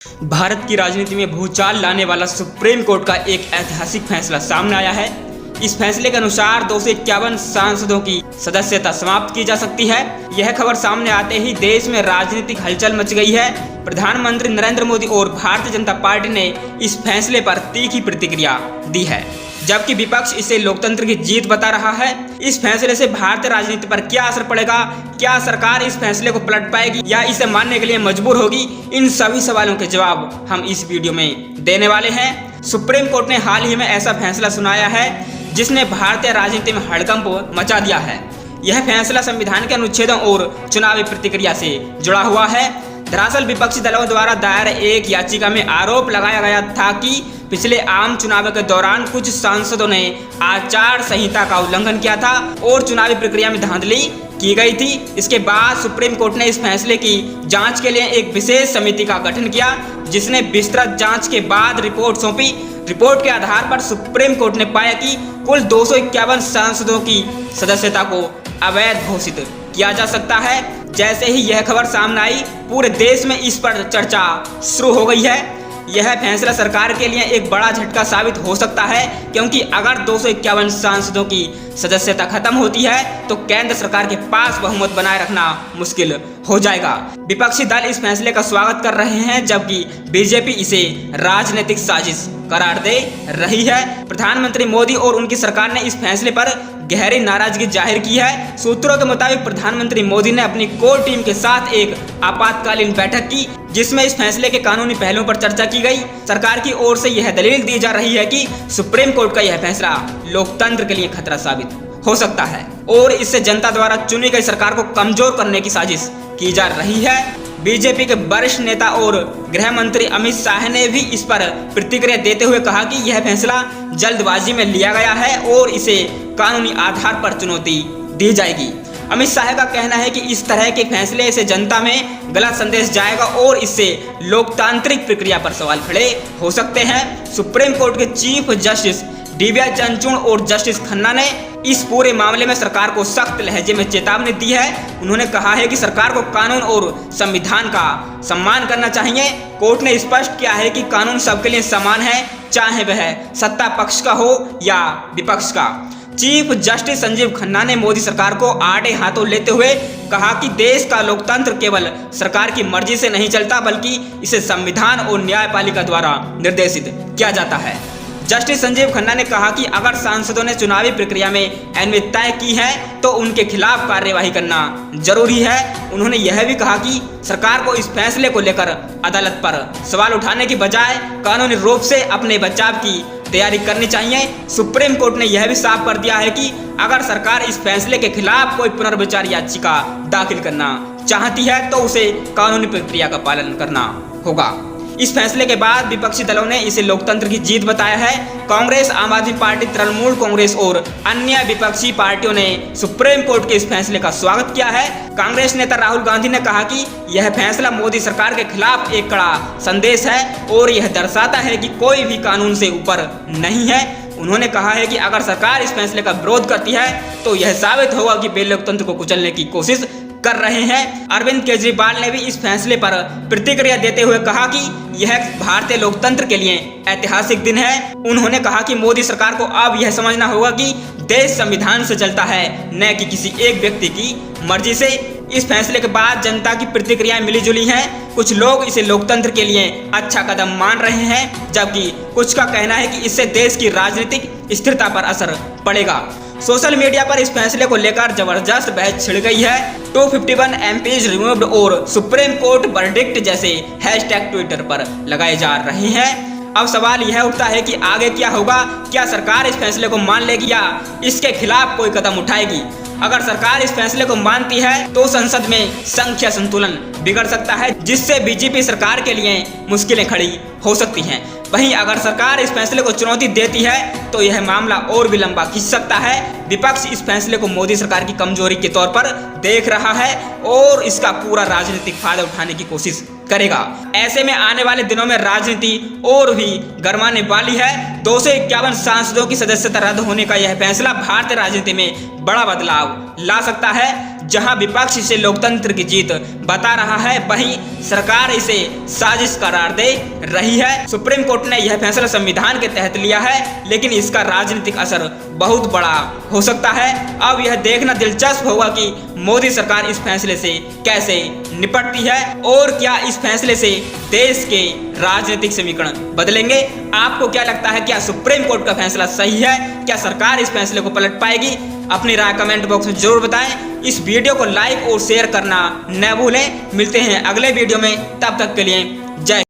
भारत की राजनीति में भूचाल लाने वाला सुप्रीम कोर्ट का एक ऐतिहासिक फैसला सामने आया है। इस फैसले के अनुसार 251 सांसदों की सदस्यता समाप्त की जा सकती है। यह खबर सामने आते ही देश में राजनीतिक हलचल मच गई है। प्रधानमंत्री नरेंद्र मोदी और भारतीय जनता पार्टी ने इस फैसले पर तीखी प्रतिक्रिया दी है, जबकि विपक्ष इसे लोकतंत्र की जीत बता रहा है। इस फैसले से भारतीय राजनीति पर क्या असर पड़ेगा, क्या सरकार इस फैसले को पलट पाएगी या इसे मानने के लिए मजबूर होगी, इन सभी सवालों के जवाब हम इस वीडियो में देने वाले हैं। सुप्रीम कोर्ट ने हाल ही में ऐसा फैसला सुनाया है जिसने भारतीय राजनीति में हड़कंप मचा दिया है। यह फैसला संविधान के अनुच्छेदों और चुनावी प्रतिक्रिया से जुड़ा हुआ है। दरअसल विपक्षी दलों द्वारा दायर एक याचिका में आरोप लगाया गया था कि पिछले आम चुनाव के दौरान कुछ सांसदों ने आचार संहिता का उल्लंघन किया था और चुनावी प्रक्रिया में धांधली की गई थी। इसके बाद सुप्रीम कोर्ट ने इस फैसले की जांच के लिए एक विशेष समिति का गठन किया, जिसने विस्तृत जांच के बाद रिपोर्ट सौंपी। रिपोर्ट के आधार पर सुप्रीम कोर्ट ने पाया कि कुल 251 सांसदों की सदस्यता को अवैध घोषित किया जा सकता है। जैसे ही यह खबर सामने आई, पूरे देश में इस पर चर्चा शुरू हो गई है। यह फैसला सरकार के लिए एक बड़ा झटका साबित हो सकता है, क्योंकि अगर 251 सांसदों की सदस्यता खत्म होती है तो केंद्र सरकार के पास बहुमत बनाए रखना मुश्किल हो जाएगा। विपक्षी दल इस फैसले का स्वागत कर रहे हैं, जबकि बीजेपी इसे राजनीतिक साजिश करार दे रही है। प्रधानमंत्री मोदी और उनकी सरकार ने इस फैसले पर गहरी नाराजगी जाहिर की है। सूत्रों के मुताबिक प्रधानमंत्री मोदी ने अपनी कोर टीम के साथ एक आपातकालीन बैठक की, जिसमें इस फैसले के कानूनी पहलुओं पर चर्चा की गई। सरकार की ओर से यह दलील दी जा रही है कि सुप्रीम कोर्ट का यह फैसला लोकतंत्र के लिए खतरा साबित हो सकता है और इससे जनता द्वारा चुनी गई सरकार को कमजोर करने की साजिश की जा रही है। बीजेपी के वरिष्ठ नेता और गृह मंत्री अमित शाह ने भी इस पर प्रतिक्रिया देते हुए कहा कि यह फैसला जल्दबाजी में लिया गया है और इसे कानूनी आधार पर चुनौती दी जाएगी। अमित शाह का कहना है कि इस तरह के फैसले से जनता में गलत संदेश जाएगा और इससे लोकतांत्रिक प्रक्रिया पर सवाल खड़े हो सकते हैं। सुप्रीम कोर्ट के चीफ जस्टिस डी.वाई. चंद्रचूड़ और जस्टिस खन्ना ने इस पूरे मामले में सरकार को सख्त लहजे में चेतावनी दी है। उन्होंने कहा है कि सरकार को कानून और संविधान का सम्मान करना चाहिए। कोर्ट ने स्पष्ट किया है कि कानून सबके लिए समान है, चाहे वह सत्ता पक्ष का हो या विपक्ष का। चीफ जस्टिस संजीव खन्ना ने मोदी सरकार को आड़े हाथों लेते हुए कहा कि देश का लोकतंत्र केवल सरकार की मर्जी से नहीं चलता, बल्कि इसे संविधान और न्यायपालिका द्वारा निर्देशित किया जाता है। जस्टिस संजीव खन्ना ने कहा कि अगर सांसदों ने चुनावी प्रक्रिया में अनियमितताएं की हैं तो उनके खिलाफ कार्यवाही करना जरूरी है। उन्होंने यह भी कहा कि सरकार को इस फैसले को लेकर अदालत पर सवाल उठाने की बजाय कानूनी रूप से अपने बचाव की तैयारी करनी चाहिए। सुप्रीम कोर्ट ने यह भी साफ कर दिया है कि अगर सरकार इस फैसले के खिलाफ कोई पुनर्विचार याचिका दाखिल करना चाहती है तो उसे कानूनी प्रक्रिया का पालन करना होगा। इस फैसले के बाद विपक्षी दलों ने इसे लोकतंत्र की जीत बताया है। कांग्रेस, आम आदमी पार्टी, तृणमूल कांग्रेस और अन्य विपक्षी पार्टियों ने सुप्रीम कोर्ट के इस फैसले का स्वागत किया है। कांग्रेस नेता राहुल गांधी ने कहा कि यह फैसला मोदी सरकार के खिलाफ एक कड़ा संदेश है और यह दर्शाता है कि कोई भी कानून से ऊपर नहीं है। उन्होंने कहा है कि अगर सरकार इस फैसले का विरोध करती है तो यह साबित होगा कि वे लोकतंत्र को कुचलने की कोशिश कर रहे हैं। अरविंद केजरीवाल ने भी इस फैसले पर प्रतिक्रिया देते हुए कहा कि यह भारतीय लोकतंत्र के लिए ऐतिहासिक दिन है। उन्होंने कहा कि मोदी सरकार को अब यह समझना होगा कि देश संविधान से चलता है, न कि किसी एक व्यक्ति की मर्जी से। इस फैसले के बाद जनता की प्रतिक्रियाएं मिली जुली हैं। कुछ लोग इसे लोकतंत्र के लिए अच्छा कदम मान रहे हैं, जबकि कुछ का कहना है कि इससे देश की राजनीतिक स्थिरता पर असर पड़ेगा। सोशल मीडिया पर इस फैसले को लेकर जबरदस्त बहस छिड़ गई है। 251 MPs रिमूव्ड और सुप्रीम कोर्ट वर्डिक्ट जैसे हैशटैग ट्विटर पर लगाए जा रहे हैं। अब सवाल यह उठता है कि आगे क्या होगा। क्या सरकार इस फैसले को मान लेगी या इसके खिलाफ कोई कदम उठाएगी? अगर सरकार इस फैसले को मानती है तो संसद में संख्या संतुलन बिगड़ सकता है, जिससे बीजेपी सरकार के लिए मुश्किलें खड़ी हो सकती हैं। वहीं अगर सरकार इस फैसले को चुनौती देती है तो यह मामला और भी लंबा खिंच सकता है। विपक्ष इस फैसले को मोदी सरकार की कमजोरी के तौर पर देख रहा है और इसका पूरा राजनीतिक फायदा उठाने की कोशिश करेगा। ऐसे में आने वाले दिनों में राजनीति और भी गरमाने वाली है। 251 सांसदों की सदस्यता रद्द होने का यह फैसला भारतीय राजनीति में बड़ा बदलाव ला सकता है। जहां विपक्ष इसे लोकतंत्र की जीत बता रहा है, वहीं सरकार इसे साजिश करार दे रही है। सुप्रीम कोर्ट ने यह फैसला संविधान के तहत लिया है, लेकिन इसका राजनीतिक असर बहुत बड़ा हो सकता है। अब यह देखना दिलचस्प होगा कि मोदी सरकार इस फैसले से कैसे निपटती है और क्या इस फैसले से देश के राजनीतिक समीकरण बदलेंगे। आपको क्या लगता है, क्या सुप्रीम कोर्ट का फैसला सही है? क्या सरकार इस फैसले को पलट पाएगी? अपनी राय कमेंट बॉक्स में जरूर बताएं। इस वीडियो को लाइक और शेयर करना न भूलें। मिलते हैं अगले वीडियो में, तब तक के लिए जय।